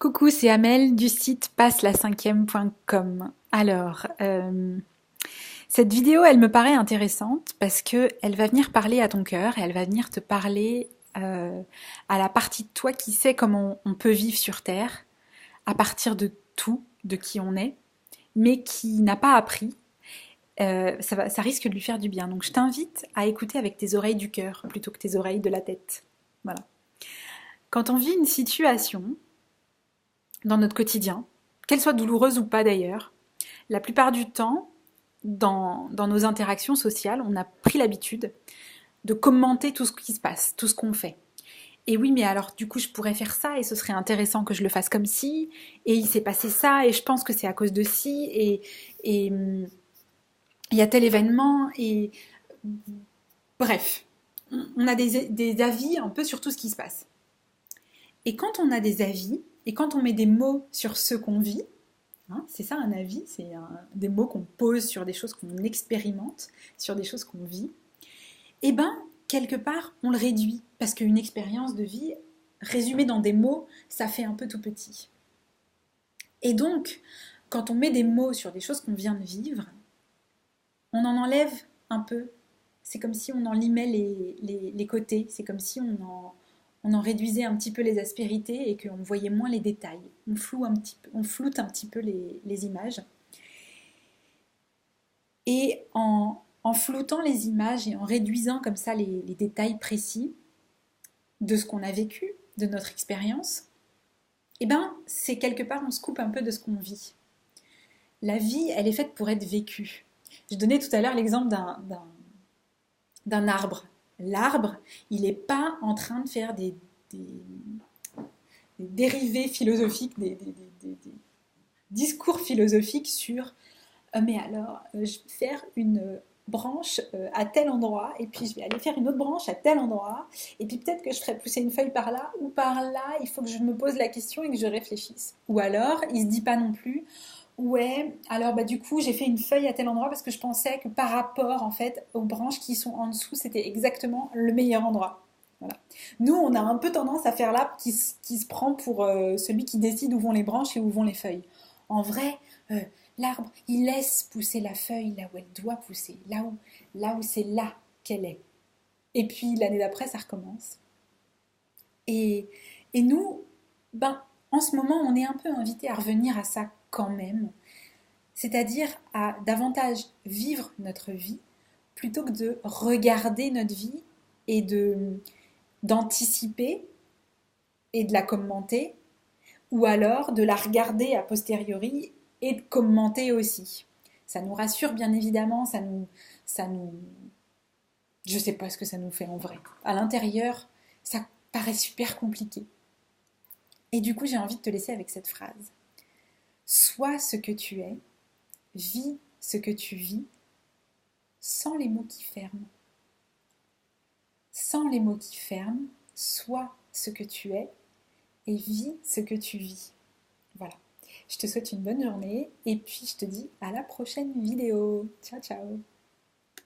Coucou, c'est Amel du site passela5e.com. Alors, cette vidéo, elle me paraît intéressante parce que elle va venir parler à ton cœur et elle va venir te parler à la partie de toi qui sait comment on peut vivre sur Terre à partir de tout, de qui on est, mais qui n'a pas appris. Ça risque de lui faire du bien. Donc, je t'invite à écouter avec tes oreilles du cœur plutôt que tes oreilles de la tête. Voilà. Quand on vit une situation dans notre quotidien, qu'elle soit douloureuse ou pas d'ailleurs, la plupart du temps, dans nos interactions sociales, on a pris l'habitude de commenter tout ce qui se passe, tout ce qu'on fait. Et oui, mais alors du coup, je pourrais faire ça et ce serait intéressant que je le fasse comme ci, et il s'est passé ça, et je pense que c'est à cause de ci, et il y a tel événement, et bref, on a des avis un peu sur tout ce qui se passe. Et quand on a des avis, et quand on met des mots sur ce qu'on vit, hein, c'est ça un avis, c'est des mots qu'on pose sur des choses qu'on expérimente, sur des choses qu'on vit, et ben, quelque part, on le réduit, parce qu'une expérience de vie, résumée dans des mots, ça fait un peu tout petit. Et donc, quand on met des mots sur des choses qu'on vient de vivre, on en enlève un peu. C'est comme si on en limait les côtés, c'est comme si on en réduisait un petit peu les aspérités et qu'on voyait moins les détails. On floute un petit peu les images. Et en floutant les images et en réduisant comme ça les détails précis de ce qu'on a vécu, de notre expérience, eh ben, c'est quelque part, on se coupe un peu de ce qu'on vit. La vie, elle est faite pour être vécue. Je donnais tout à l'heure l'exemple d'un arbre. L'arbre, il n'est pas en train de faire des dérivés philosophiques, des discours philosophiques sur mais alors, je vais faire une branche à tel endroit, et puis je vais aller faire une autre branche à tel endroit, et puis peut-être que je ferai pousser une feuille par là, ou par là, il faut que je me pose la question et que je réfléchisse. Ou alors, il se dit pas non plus, ouais, alors bah du coup, j'ai fait une feuille à tel endroit parce que je pensais que par rapport, en fait, aux branches qui sont en dessous, c'était exactement le meilleur endroit. Voilà. Nous, on a un peu tendance à faire l'arbre qui se prend pour celui qui décide où vont les branches et où vont les feuilles. En vrai, euh, l'arbre, il laisse pousser la feuille là où elle doit pousser, là où c'est là qu'elle est. Et puis l'année d'après, ça recommence. Et, et nous, ben, en ce moment, on est un peu invité à revenir à ça quand même. C'est-à-dire à davantage vivre notre vie plutôt que de regarder notre vie et d'anticiper et de la commenter, ou alors de la regarder a posteriori et de commenter aussi. Ça nous rassure bien évidemment, ça nous, je sais pas ce que ça nous fait en vrai. À l'intérieur, ça paraît super compliqué. Et du coup, j'ai envie de te laisser avec cette phrase. Sois ce que tu es, vis ce que tu vis, sans les mots qui ferment. Sans les mots qui ferment, sois ce que tu es et vis ce que tu vis. Voilà. Je te souhaite une bonne journée et puis je te dis à la prochaine vidéo. Ciao ciao.